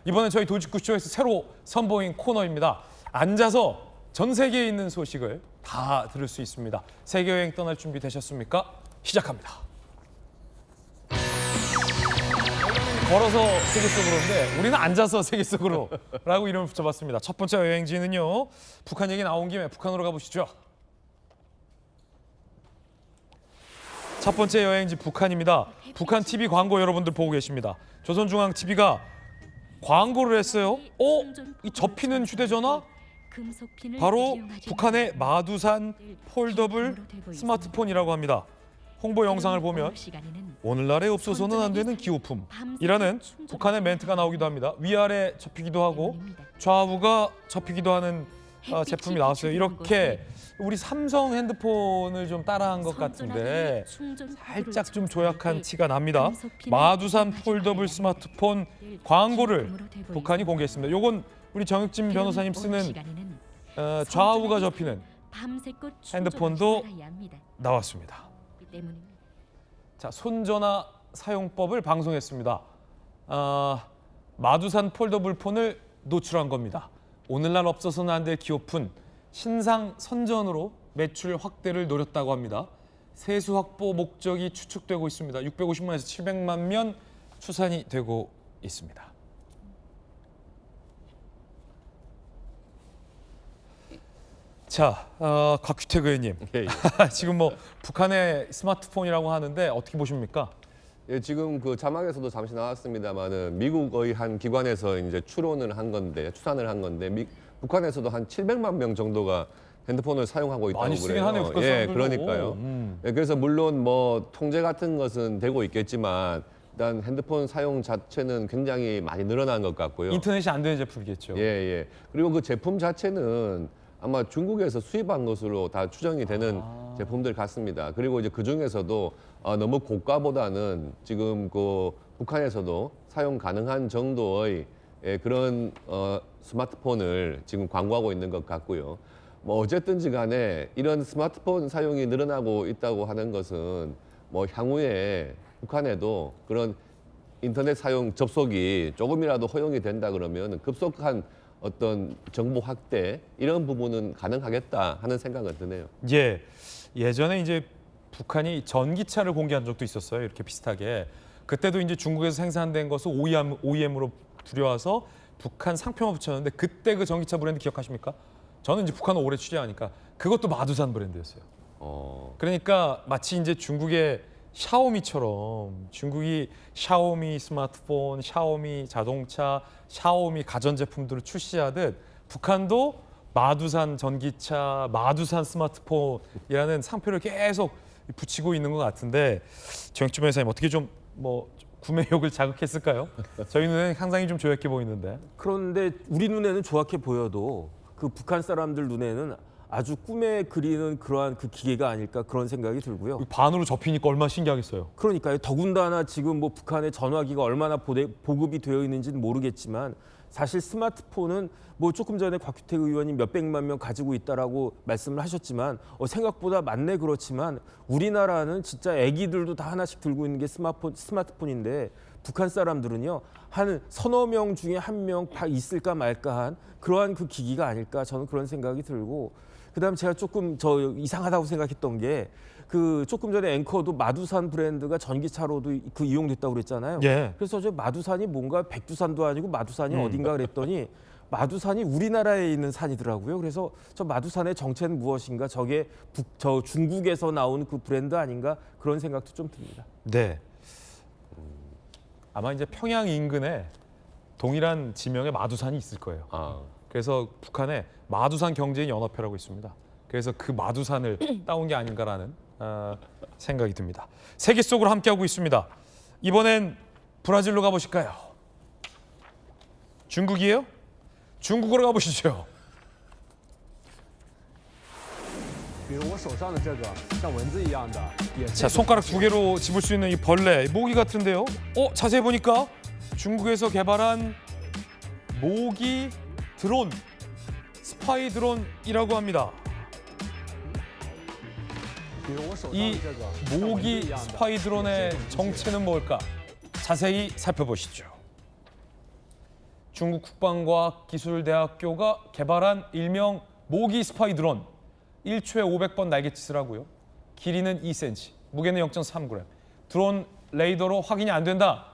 이번엔 저희 도직구쇼에서 새로 선보인 코너입니다. 앉아서 전 세계에 있는 소식을 다 들을 수 있습니다. 세계여행 떠날 준비 되셨습니까? 시작합니다. 걸어서 세계 속으로인데 우리는 앉아서 세계 속으로라고 이름을 붙여봤습니다. 첫 번째 여행지는요. 북한 얘기 나온 김에 북한으로 가보시죠. 첫 번째 여행지 북한입니다. 북한 TV 광고 여러분들 보고 계십니다. 조선중앙TV가 광고를 했어요. 이 접히는 휴대전화? 바로 북한의 마두산 폴더블 스마트폰이라고 합니다. 홍보 영상을 보면 오늘날에 없어서는 안 되는 기호품이라는 북한의 멘트가 나오기도 합니다. 위아래 접히기도 하고 좌우가 접히기도 하는 제품이 나왔어요. 이렇게 우리 삼성 핸드폰을 좀 따라한 것 같은데 살짝 좀 조약한 티가 납니다. 마두산 폴더블 스마트폰 광고를 북한이 공개했습니다. 요건 우리 정혁진 변호사님 쓰는 좌우가 접히는 핸드폰도 나왔습니다. 자, 손전화 사용법을 방송했습니다. 마두산 폴더블 폰을 노출한 겁니다. 오늘날 없어서는 안 될 기호품 신상 선전으로 매출 확대를 노렸다고 합니다. 세수 확보 목적이 추측되고 있습니다. 650만에서 700만 면 추산이 되고 있습니다. 자, 곽규택 의원님. 예. 지금 뭐 북한의 스마트폰이라고 하는데 어떻게 보십니까? 예, 지금 그 자막에서도 잠시 나왔습니다만은 미국의 한 기관에서 이제 추산을 한 건데 북한에서도 한 700만 명 정도가 핸드폰을 사용하고 있다고 많이 쓰긴 하네요, 북한 예, 사람들도. 그러니까요. 예, 그래서 물론 뭐 통제 같은 것은 되고 있겠지만 일단 핸드폰 사용 자체는 굉장히 많이 늘어난 것 같고요. 인터넷이 안 되는 제품이겠죠. 예. 그리고 그 제품 자체는 아마 중국에서 수입한 것으로 다 추정이 되는 제품들 같습니다. 그리고 이제 그 중에서도 너무 고가보다는 지금 그 북한에서도 사용 가능한 정도의 그런 스마트폰을 지금 광고하고 있는 것 같고요. 뭐 어쨌든지 간에 이런 스마트폰 사용이 늘어나고 있다고 하는 것은 뭐 향후에 북한에도 그런 인터넷 사용 접속이 조금이라도 허용이 된다 그러면 급속한 어떤 정보 확대 이런 부분은 가능하겠다 하는 생각은 드네요. 예, 예전에 이제 북한이 전기차를 공개한 적도 있었어요. 이렇게 비슷하게. 그때도 이제 중국에서 생산된 것을 OEM으로 들여와서 북한 상표만 붙였는데 그때 그 전기차 브랜드 기억하십니까? 저는 이제 북한을 오래 취재하니까 그것도 마두산 브랜드였어요. 그러니까 마치 이제 중국의 샤오미처럼 중국이 샤오미 스마트폰, 샤오미 자동차, 샤오미 가전제품들을 출시하듯 북한도 마두산 전기차, 마두산 스마트폰이라는 상표를 계속 붙이고 있는 것 같은데 정혁진 변호사님 어떻게 좀 뭐 구매욕을 자극했을까요? 저희 눈에는 상당히 좀 조약해 보이는데. 그런데 우리 눈에는 조악해 보여도 그 북한 사람들 눈에는 아주 꿈에 그리는 그러한 그 기계가 아닐까 그런 생각이 들고요. 반으로 접히니까 얼마나 신기하겠어요. 그러니까요. 더군다나 지금 뭐 북한의 전화기가 얼마나 보급이 되어 있는지는 모르겠지만 사실 스마트폰은 뭐 조금 전에 곽규택 의원이 몇백만 명 가지고 있다라고 말씀을 하셨지만 생각보다 많네 그렇지만 우리나라는 진짜 애기들도 다 하나씩 들고 있는 게 스마트폰인데 북한 사람들은요 한 서너 명 중에 한 명 있을까 말까한 그러한 그 기기가 아닐까 저는 그런 생각이 들고 그다음 제가 조금 이상하다고 생각했던 게 그 조금 전에 앵커도 마두산 브랜드가 전기차로도 그 이용됐다고 그랬잖아요. 예. 그래서 저 마두산이 뭔가 백두산도 아니고 마두산이 어딘가 그랬더니 마두산이 우리나라에 있는 산이더라고요. 그래서 저 마두산의 정체는 무엇인가? 저게 저 중국에서 나온 그 브랜드 아닌가? 그런 생각도 좀 듭니다. 네. 아마 이제 평양 인근에 동일한 지명의 마두산이 있을 거예요. 그래서 북한에 마두산 경제인 연합회라고 있습니다. 그래서 그 마두산을 따온 게 아닌가라는 생각이 듭니다. 세계 속으로 함께하고 있습니다. 이번엔 브라질로 가보실까요? 중국이에요? 중국으로 가보시죠. 자, 손가락 두 개로 집을 수 있는 이 벌레, 모기 같은데요? 자세히 보니까 중국에서 개발한 모기 드론, 스파이 드론이라고 합니다. 이 모기 스파이 드론의 정체는 뭘까? 자세히 살펴보시죠. 중국 국방과학기술대학교가 개발한 일명 모기 스파이 드론. 1초에 500번 날갯짓을 하고요. 길이는 2cm, 무게는 0.3g. 드론 레이더로 확인이 안 된다.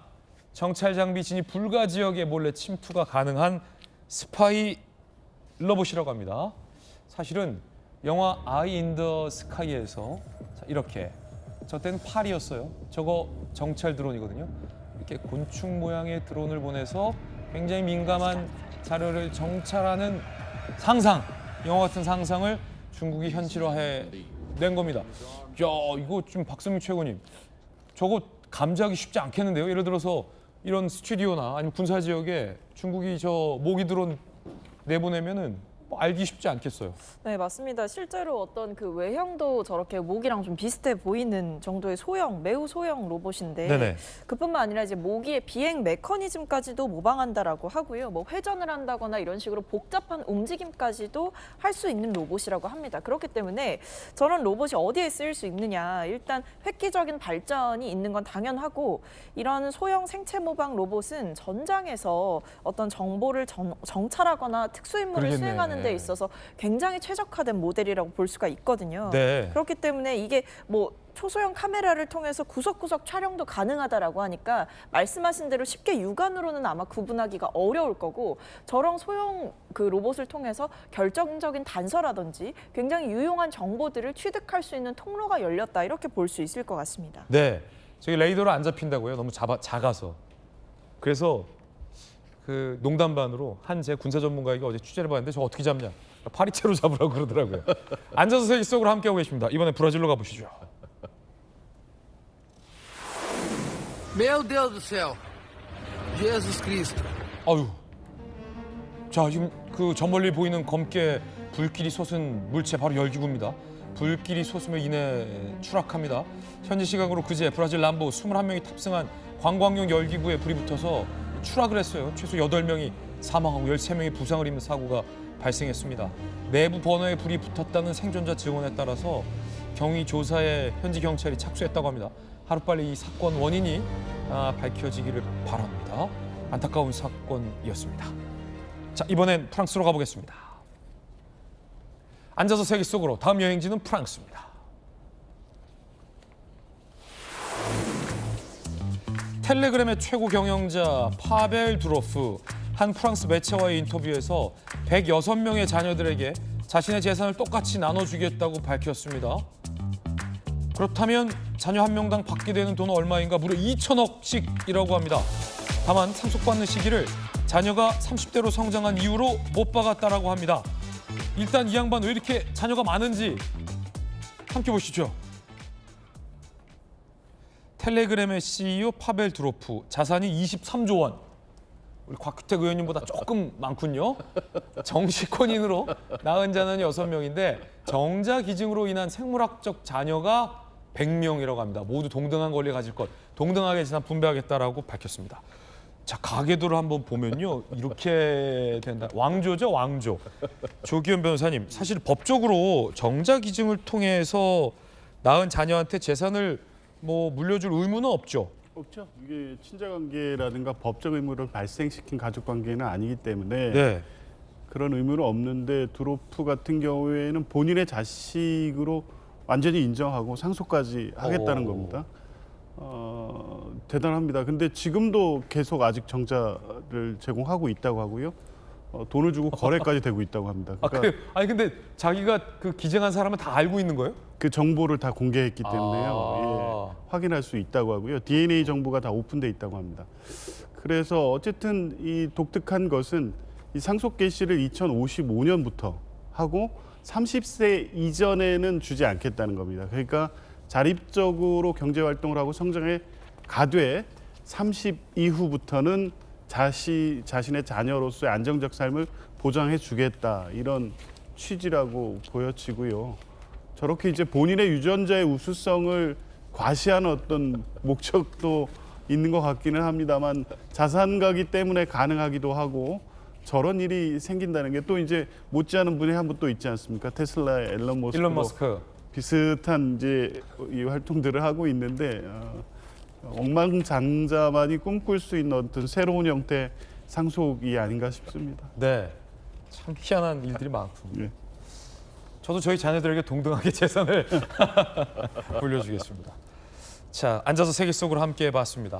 정찰 장비 진입 불가 지역에 몰래 침투가 가능한 스파이 로봇이라고 합니다. 사실은 영화 아이 인 더 스카이에서 이렇게 저 때는 팔이었어요. 저거 정찰 드론이거든요. 이렇게 곤충 모양의 드론을 보내서 굉장히 민감한 자료를 정찰하는 상상, 영화 같은 상상을 중국이 현실화해 낸 겁니다. 야, 이거 좀 박성민 최고님, 저거 감지하기 쉽지 않겠는데요? 예를 들어서 이런 스튜디오나 아니면 군사 지역에 중국이 저 모기 드론 내보내면은 뭐 알기 쉽지 않겠어요. 네, 맞습니다. 실제로 어떤 그 외형도 저렇게 모기랑 좀 비슷해 보이는 정도의 소형, 매우 소형 로봇인데 네네. 그뿐만 아니라 이제 모기의 비행 메커니즘까지도 모방한다라고 하고요. 뭐 회전을 한다거나 이런 식으로 복잡한 움직임까지도 할 수 있는 로봇이라고 합니다. 그렇기 때문에 저런 로봇이 어디에 쓰일 수 있느냐. 일단 획기적인 발전이 있는 건 당연하고 이런 소형 생체 모방 로봇은 전장에서 어떤 정보를 정찰하거나 특수임무를 그러겠네. 수행하는 데 있어서 굉장히 최적화된 모델이라고 볼 수가 있거든요. 네. 그렇기 때문에 이게 뭐 초소형 카메라를 통해서 구석구석 촬영도 가능하다라고 하니까 말씀하신 대로 쉽게 육안으로는 아마 구분하기가 어려울 거고 저런 소형 그 로봇을 통해서 결정적인 단서라든지 굉장히 유용한 정보들을 취득할 수 있는 통로가 열렸다 이렇게 볼 수 있을 것 같습니다. 네, 저기 레이더로 안 잡힌다고요. 너무 작아서. 그래서 그 농담 반으로 한 제 군사 전문가에게 어제 취재를 봤는데 저 어떻게 잡냐? 파리채로 잡으라고 그러더라고요. 앉아서 세계 속으로 함께하고 계십니다. 이번에 브라질로 가보시죠. Meu Deus do céu. Jesus Cristo. 아유, 자 지금 그 저 멀리 보이는 검게 불길이 솟은 물체 바로 열기구입니다. 불길이 솟으며 이내 추락합니다. 현지 시각으로 그제 브라질 남부 21명이 탑승한 관광용 열기구에 불이 붙어서 추락을 했어요. 최소 8명이 사망하고 13명이 부상을 입는 사고가 발생했습니다. 내부 버너에 불이 붙었다는 생존자 증언에 따라서 경위 조사에 현지 경찰이 착수했다고 합니다. 하루빨리 이 사건 원인이 밝혀지기를 바랍니다. 안타까운 사건이었습니다. 자, 이번엔 프랑스로 가보겠습니다. 앉아서 세계 속으로 다음 여행지는 프랑스입니다. 텔레그램의 최고 경영자 파벨 두로프 한 프랑스 매체와의 인터뷰에서 106명의 자녀들에게 자신의 재산을 똑같이 나눠주겠다고 밝혔습니다. 그렇다면 자녀 한 명당 받게 되는 돈은 얼마인가? 무려 2천억씩이라고 합니다. 다만 상속받는 시기를 자녀가 30대로 성장한 이후로 못 박았다라고 합니다. 일단 이 양반 왜 이렇게 자녀가 많은지 함께 보시죠. 텔레그램의 CEO 파벨 두로프, 자산이 23조 원. 우리 곽규택 의원님보다 조금 많군요. 정식혼인으로 낳은 자는 6명인데 정자 기증으로 인한 생물학적 자녀가 100명이라고 합니다. 모두 동등한 권리 가질 것, 동등하게 재산 분배하겠다라고 밝혔습니다. 자, 가계도를 한번 보면요. 이렇게 된다. 왕조죠, 왕조. 조기현 변호사님, 사실 법적으로 정자 기증을 통해서 낳은 자녀한테 재산을 뭐 물려줄 의무는 없죠. 없죠. 이게 친자관계라든가 법적 의무를 발생시킨 가족관계는 아니기 때문에 네. 그런 의무는 없는데 두로프 같은 경우에는 본인의 자식으로 완전히 인정하고 상속까지 하겠다는 겁니다. 대단합니다. 근데 지금도 계속 아직 정자를 제공하고 있다고 하고요. 돈을 주고 거래까지 되고 있다고 합니다. 그러니까 아니 근데 자기가 그 기증한 사람은 다 알고 있는 거예요? 그 정보를 다 공개했기 때문에요. 예, 확인할 수 있다고 하고요. DNA 정보가 다 오픈돼 있다고 합니다. 그래서 어쨌든 이 독특한 것은 이 상속 개시를 2055년부터 하고 30세 이전에는 주지 않겠다는 겁니다. 그러니까 자립적으로 경제 활동을 하고 성장해 가되 30 이후부터는 자신의 자녀로서의 안정적 삶을 보장해 주겠다, 이런 취지라고 보여지고요. 저렇게 이제 본인의 유전자의 우수성을 과시하는 어떤 목적도 있는 것 같기는 합니다만 자산가기 때문에 가능하기도 하고, 저런 일이 생긴다는 게 또 이제 못지않은 분이 한 분 또 있지 않습니까? 테슬라의 일론 머스크. 비슷한 이제 이 활동들을 하고 있는데 억만장자만이 꿈꿀 수 있는 어떤 새로운 형태의 상속이 아닌가 싶습니다. 네, 참 희한한 일들이 많군요. 예. 저도 저희 자녀들에게 동등하게 재산을 물려주겠습니다. 자, 앉아서 세계 속으로 함께 해봤습니다.